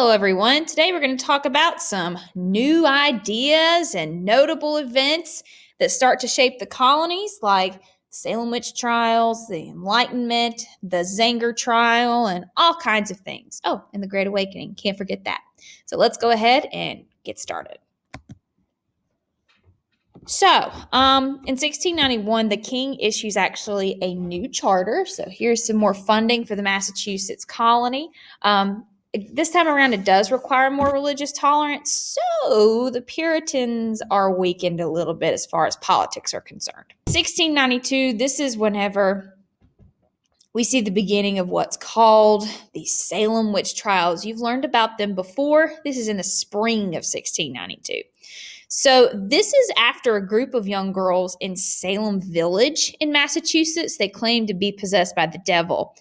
Hello, everyone. Today we're going to talk about some new ideas and notable events that start to shape the colonies, like the Salem witch trials, the Enlightenment, the Zenger trial, and all kinds of things. Oh, and the Great Awakening. Can't forget that. So let's go ahead and get started. So, in 1691, the king issues actually a new charter. So, here's some more funding for the Massachusetts colony. This time around, it does require more religious tolerance. So, the Puritans are weakened a little bit as far as politics are concerned. 1692, this is whenever we see the beginning of what's called the Salem witch trials. You've learned about them before. This is in the spring of 1692. So this is after a group of young girls in Salem Village in Massachusetts. They claim to be possessed by the devil,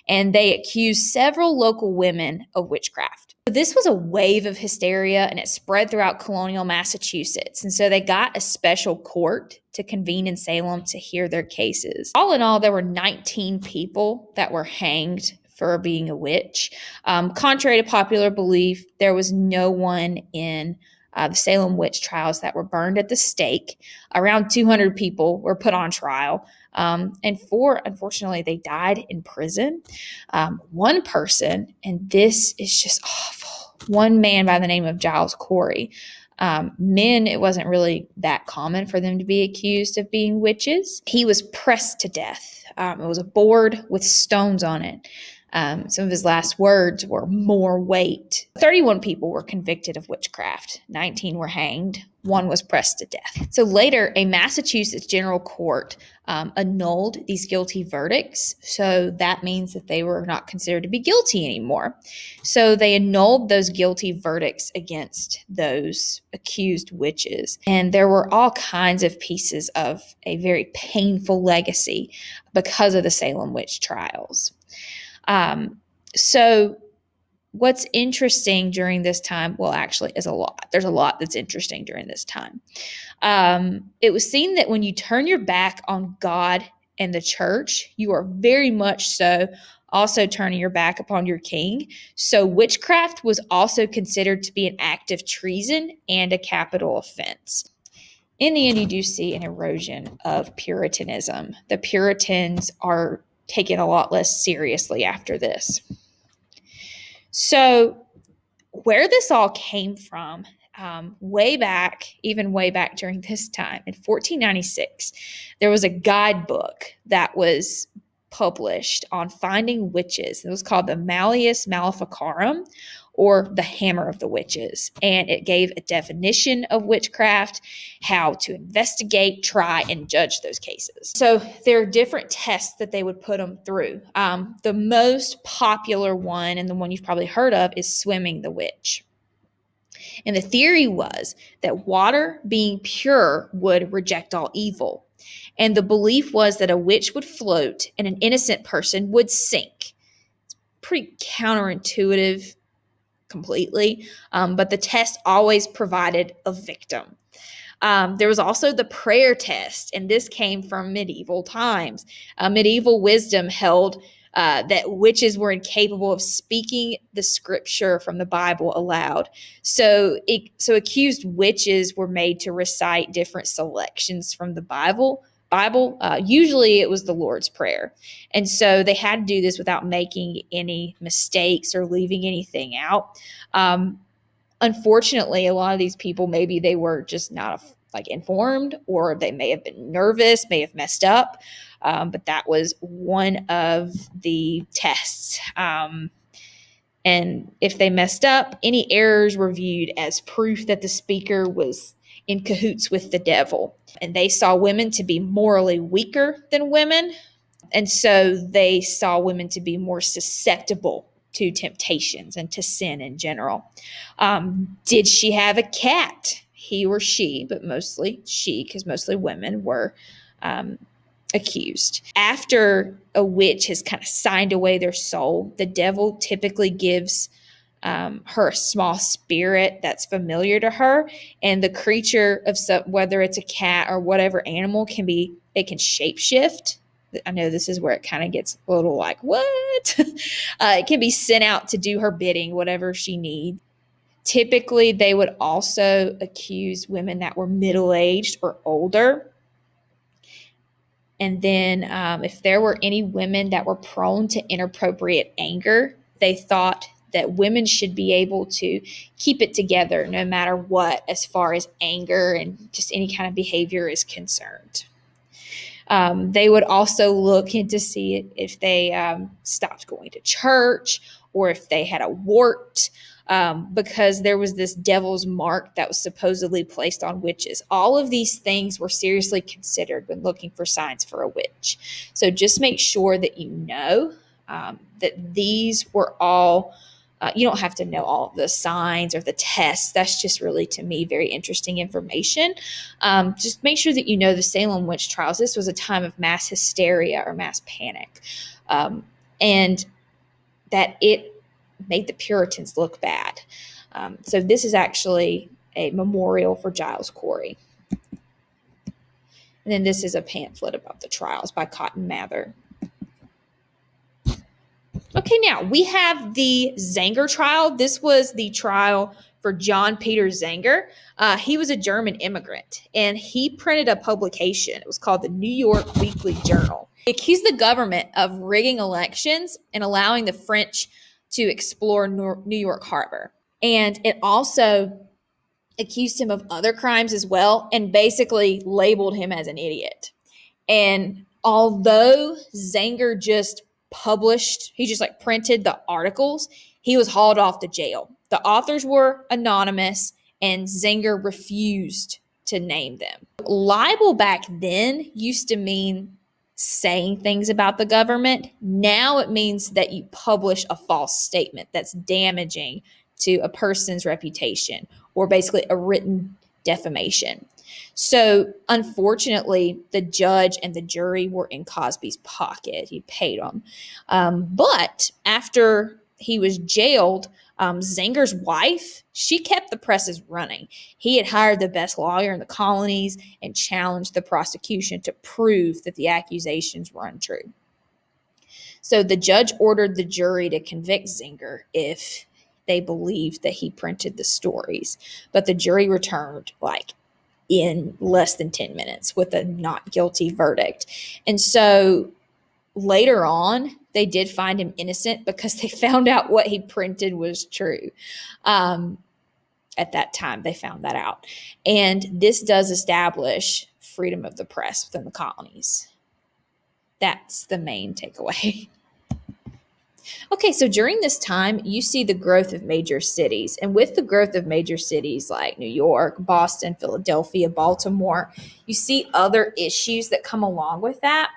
and they accuse several local women of witchcraft. So this was a wave of hysteria, and it spread throughout colonial Massachusetts. And so they got a special court to convene in Salem to hear their cases. All in all, there were 19 people that were hanged for being a witch. Contrary to popular belief, there was no one in the Salem witch trials that were burned at the stake. Around 200 people were put on trial, and 4, unfortunately, they died in prison. One person, and this is just awful, one man by the name of Giles Corey. Men, it wasn't really that common for them to be accused of being witches. He was pressed to death. It was a board with stones on it. Some of his last words were "more weight." 31 people were convicted of witchcraft. 19 were hanged. 1 was pressed to death. So later, a Massachusetts general court annulled these guilty verdicts. So that means that they were not considered to be guilty anymore. So they annulled those guilty verdicts against those accused witches. And there were all kinds of pieces of a very painful legacy because of the Salem witch trials. So what's interesting during this time, well, actually is a lot. There's a lot that's interesting during this time. It was seen that when you turn your back on God and the church, you are very much so also turning your back upon your king. So witchcraft was also considered to be an act of treason and a capital offense. In the end, you do see an erosion of Puritanism. The Puritans are taken a lot less seriously after this. So where this all came from, way back during this time, in 1496, there was a guidebook that was published on finding witches. It was called the Malleus Maleficarum, or the Hammer of the Witches. And it gave a definition of witchcraft, how to investigate, try, and judge those cases. So there are different tests that they would put them through. The most popular one, and the one you've probably heard of, is swimming the witch. And the theory was that water being pure would reject all evil. And the belief was that a witch would float and an innocent person would sink. It's pretty counterintuitive completely, but the test always provided a victim. There was also the prayer test, and this came from medieval times. Medieval wisdom held that witches were incapable of speaking the scripture from the Bible aloud. So accused witches were made to recite different selections from the Bible. Usually it was the Lord's Prayer. And so they had to do this without making any mistakes or leaving anything out. Unfortunately, a lot of these people, maybe they were just not informed, or they may have been nervous, may have messed up. But that was one of the tests. And if they messed up, any errors were viewed as proof that the speaker was in cahoots with the devil. And they saw women to be morally weaker than women. And so they saw women to be more susceptible to temptations and to sin in general. Did she have a cat? He or she, but mostly she, because mostly women were accused. After a witch has kind of signed away their soul, the devil typically gives her a small spirit that's familiar to her, and the creature of whether it's a cat or whatever animal, it can shapeshift I know this is where it kind of gets a little like, what? It can be sent out to do her bidding, whatever she needs. Typically, they would also accuse women that were middle-aged or older. And then if there were any women that were prone to inappropriate anger, they thought that women should be able to keep it together no matter what, as far as anger and just any kind of behavior is concerned. They would also look in to see if they stopped going to church or if they had a wart, because there was this devil's mark that was supposedly placed on witches. All of these things were seriously considered when looking for signs for a witch. So just make sure that you know that these were all. You don't have to know all of the signs or the tests. That's just really, to me, very interesting information. Just make sure that you know the Salem witch trials. This was a time of mass hysteria or mass panic, and that it made the Puritans look bad. So this is actually a memorial for Giles Corey. And then this is a pamphlet about the trials by Cotton Mather. Okay, now we have the Zenger trial. This was the trial for John Peter Zenger. He was a German immigrant, and he printed a publication. It was called the New York Weekly Journal. He accused the government of rigging elections and allowing the French to explore New York Harbor. And it also accused him of other crimes as well, and basically labeled him as an idiot. And although Zenger just he just like printed the articles, he was hauled off to jail. The authors were anonymous, and Zenger refused to name them. Libel back then used to mean saying things about the government. Now it means that you publish a false statement that's damaging to a person's reputation, or basically a written defamation. So unfortunately, the judge and the jury were in Cosby's pocket. He paid them. But after he was jailed, Zenger's wife, she kept the presses running. He had hired the best lawyer in the colonies and challenged the prosecution to prove that the accusations were untrue. So the judge ordered the jury to convict Zenger if they believed that he printed the stories. But the jury returned in less than 10 minutes with a not guilty verdict. And so later on, they did find him innocent because they found out what he printed was true. At that time, they found that out. And this does establish freedom of the press within the colonies. That's the main takeaway. Okay, so during this time, you see the growth of major cities. And with the growth of major cities like New York, Boston, Philadelphia, Baltimore, you see other issues that come along with that,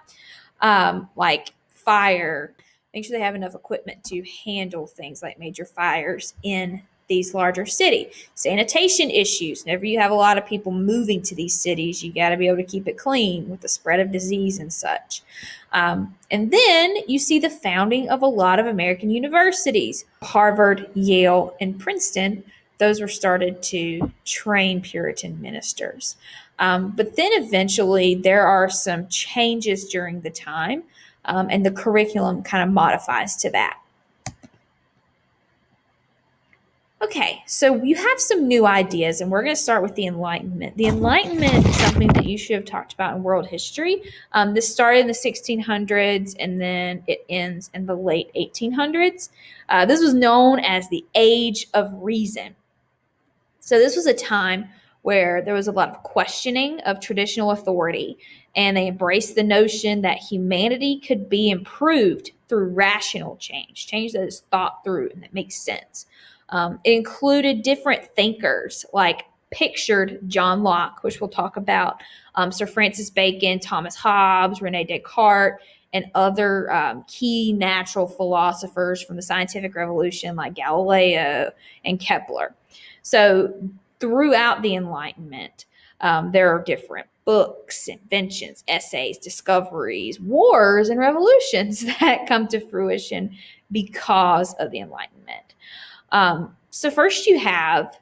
like fire. Make sure they have enough equipment to handle things like major fires in these larger cities. Sanitation issues. Whenever you have a lot of people moving to these cities, you got to be able to keep it clean with the spread of disease and such. And then you see the founding of a lot of American universities. Harvard, Yale, and Princeton, those were started to train Puritan ministers. But then eventually there are some changes during the time, and the curriculum kind of modifies to that. Okay, so you have some new ideas, and we're going to start with the Enlightenment. The Enlightenment is something that you should have talked about in world history. This started in the 1600s, and then it ends in the late 1800s. This was known as the Age of Reason. So this was a time where there was a lot of questioning of traditional authority, and they embraced the notion that humanity could be improved through rational change that is thought through and that makes sense. It included different thinkers like pictured John Locke, which we'll talk about, Sir Francis Bacon, Thomas Hobbes, Rene Descartes, and other key natural philosophers from the scientific revolution like Galileo and Kepler. So throughout the Enlightenment, there are different books, inventions, essays, discoveries, wars, and revolutions that come to fruition because of the Enlightenment. So first you have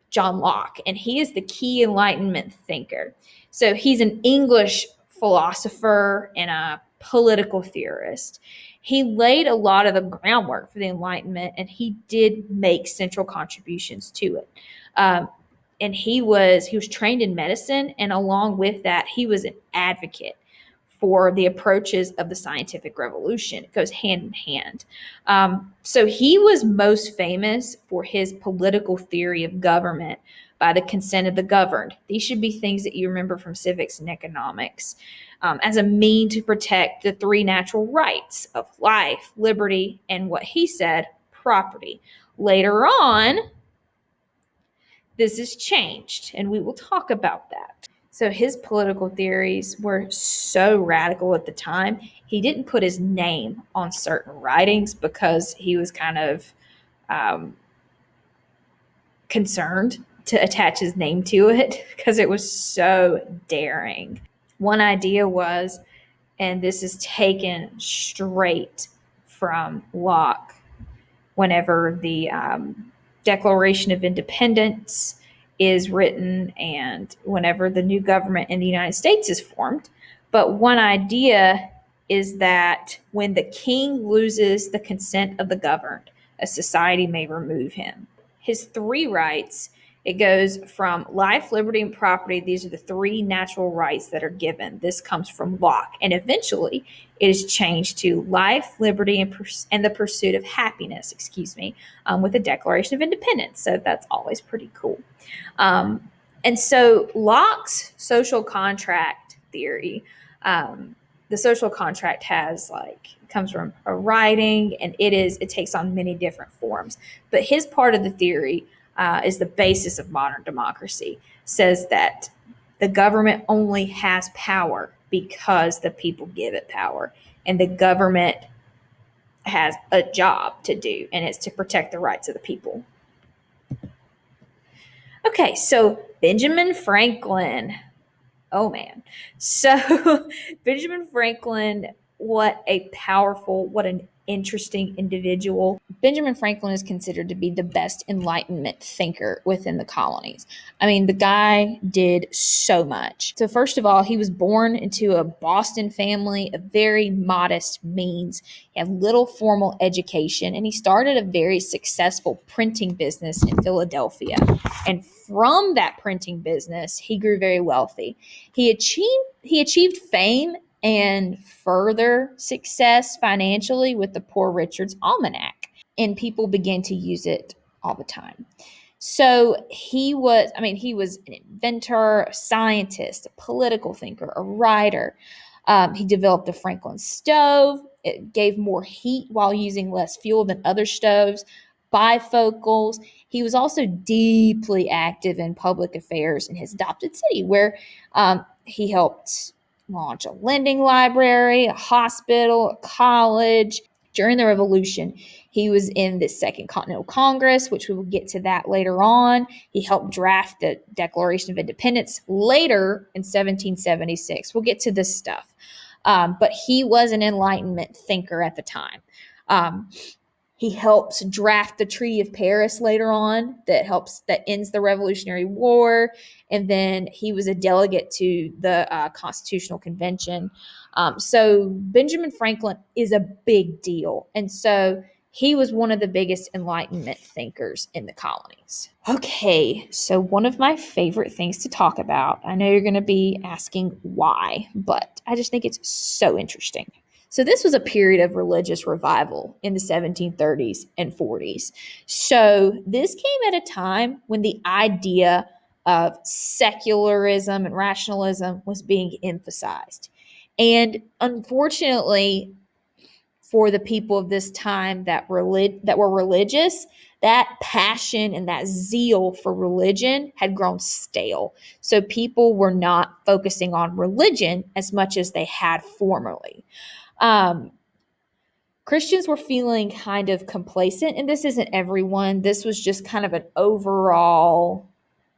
John Locke, and he is the key Enlightenment thinker. So he's an English philosopher and a political theorist. He laid a lot of the groundwork for the Enlightenment, and he did make central contributions to it. And he was trained in medicine, and along with that, he was an advocate for the approaches of the scientific revolution. It goes hand in hand. So he was most famous for his political theory of government by the consent of the governed. These should be things that you remember from civics and economics, as a mean to protect the three natural rights of life, liberty, and what he said, property. Later on, this is changed, and we will talk about that. So his political theories were so radical at the time, he didn't put his name on certain writings because he was kind of concerned to attach his name to it because it was so daring. One idea was, and this is taken straight from Locke, whenever the Declaration of Independence is written and whenever the new government in the United States is formed. But one idea is that when the king loses the consent of the governed, a society may remove him. His three rights, it goes from life, liberty, and property. These are the three natural rights that are given. This comes from Locke. And eventually it is changed to life, liberty, and the pursuit of happiness, with the Declaration of Independence. So that's always pretty cool. And so Locke's social contract theory, the social contract comes from a writing, and it takes on many different forms. But his part of the theory is the basis of modern democracy, says that the government only has power because the people give it power, and the government has a job to do, and it's to protect the rights of the people. Okay, so Benjamin Franklin. Oh man. So Benjamin Franklin, what an interesting individual. Benjamin Franklin is considered to be the best Enlightenment thinker within the colonies. I mean, the guy did so much. So first of all, he was born into a Boston family of very modest means. He had little formal education, and he started a very successful printing business in Philadelphia. And from that printing business, he grew very wealthy. He achieved fame and further success financially with the Poor Richard's Almanac, and people began to use it all the time. So he was an inventor, a scientist, a political thinker, a writer. He developed the Franklin stove. It gave more heat while using less fuel than other stoves. Bifocals. He was also deeply active in public affairs in his adopted city, where he helped launch a lending library, a hospital, a college. During the Revolution, he was in the Second Continental Congress, which we will get to that later on. He helped draft the Declaration of Independence later in 1776. We'll get to this stuff. But he was an Enlightenment thinker at the time. He helps draft the Treaty of Paris later on that ends the Revolutionary War. And then he was a delegate to the Constitutional Convention. So Benjamin Franklin is a big deal. And so he was one of the biggest Enlightenment thinkers in the colonies. Okay, so one of my favorite things to talk about, I know you're going to be asking why, but I just think it's so interesting. So this was a period of religious revival in the 1730s and 40s. So this came at a time when the idea of secularism and rationalism was being emphasized. And unfortunately, for the people of this time that were religious, that passion and that zeal for religion had grown stale. So people were not focusing on religion as much as they had formerly. Christians were feeling kind of complacent, and this isn't everyone. This was just kind of an overall,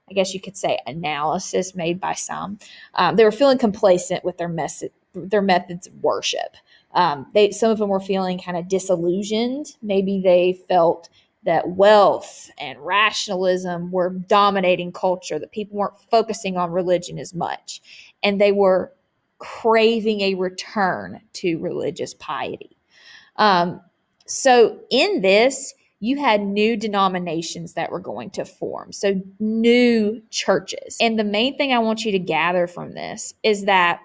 I guess you could say, analysis made by some. They were feeling complacent with their methods of worship. Some of them were feeling kind of disillusioned. Maybe they felt that wealth and rationalism were dominating culture, that people weren't focusing on religion as much, and they were craving a return to religious piety. So in this, you had new denominations that were going to form, so new churches. And the main thing I want you to gather from this is that,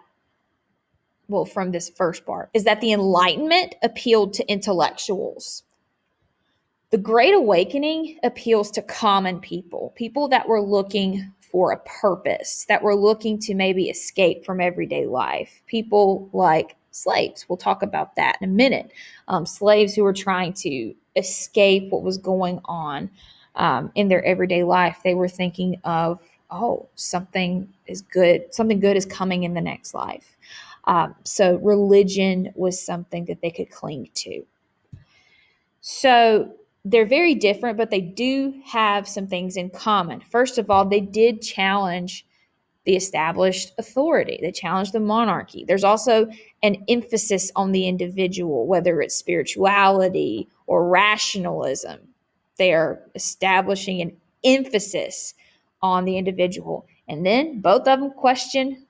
well, from this first part, is that the Enlightenment appealed to intellectuals. The Great Awakening appeals to common people, people that were looking for a purpose, that were looking to maybe escape from everyday life. People like slaves. We'll talk about that in a minute. Slaves who were trying to escape what was going on in their everyday life. They were thinking of, oh, something good is coming in the next life. So religion was something that they could cling to. So they're very different, but they do have some things in common. First of all, they did challenge the established authority. They challenged the monarchy. There's also an emphasis on the individual, whether it's spirituality or rationalism. They are establishing an emphasis on the individual. And then both of them question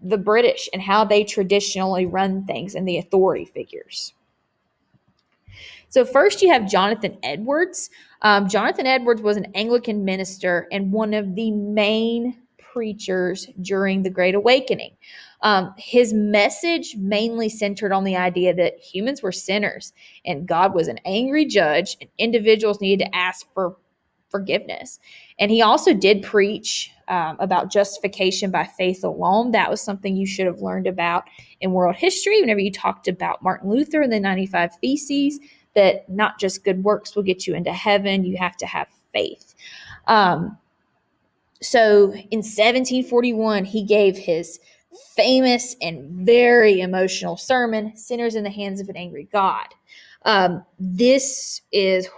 the British and how they traditionally run things and the authority figures. So first you have Jonathan Edwards. Jonathan Edwards was an Anglican minister and one of the main preachers during the Great Awakening. His message mainly centered on the idea that humans were sinners and God was an angry judge and individuals needed to ask for forgiveness. And he also did preach about justification by faith alone. That was something you should have learned about in world history whenever you talked about Martin Luther and the 95 Theses, that not just good works will get you into heaven, you have to have faith. So in 1741, he gave his famous and very emotional sermon, Sinners in the Hands of an Angry God. This is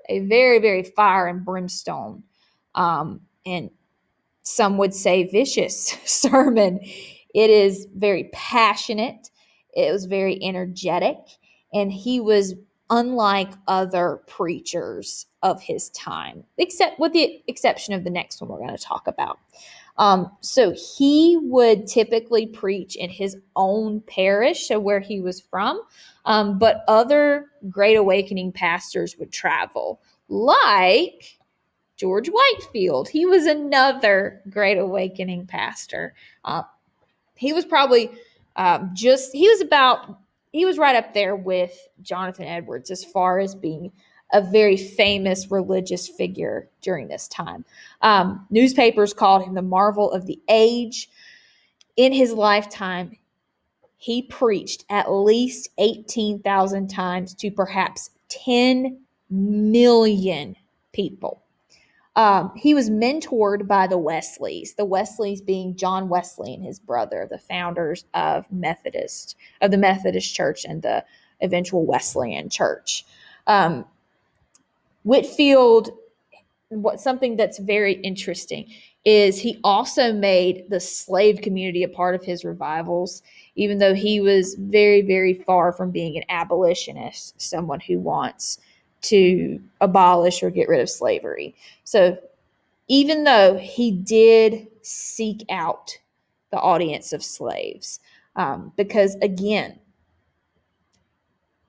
a very, very fire and brimstone, and some would say vicious sermon. It is very passionate. It was very energetic, and he was unlike other preachers of his time, except with the exception of the next one we're going to talk about. So he would typically preach in his own parish, so where he was from, but other Great Awakening pastors would travel, like George Whitefield. He was another Great Awakening pastor. He was probably he was right up there with Jonathan Edwards as far as being a very famous religious figure during this time. Newspapers called him the marvel of the age. In his lifetime, he preached at least 18,000 times to perhaps 10 million people. He was mentored by the Wesleys being John Wesley and his brother, the founders of the Methodist Church and the eventual Wesleyan Church. Whitefield, something that's very interesting is he also made the slave community a part of his revivals, even though he was very, very far from being an abolitionist, someone who wants to abolish or get rid of slavery. So even though he did seek out the audience of slaves, because again,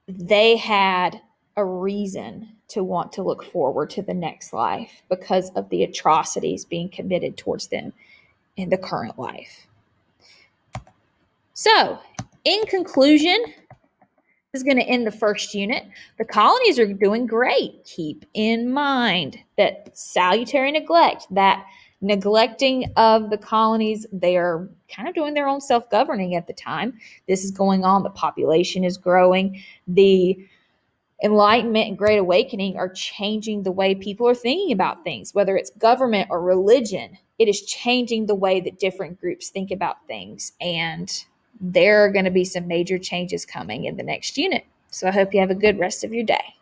they had a reason to want to look forward to the next life because of the atrocities being committed towards them in the current life. So, in conclusion, this is going to end the first unit. The colonies are doing great. Keep in mind that salutary neglect, that neglecting of the colonies, they are kind of doing their own self-governing at the time. This is going on. The population is growing. The Enlightenment and Great Awakening are changing the way people are thinking about things, whether it's government or religion. It is changing the way that different groups think about things. And there are going to be some major changes coming in the next unit. So I hope you have a good rest of your day.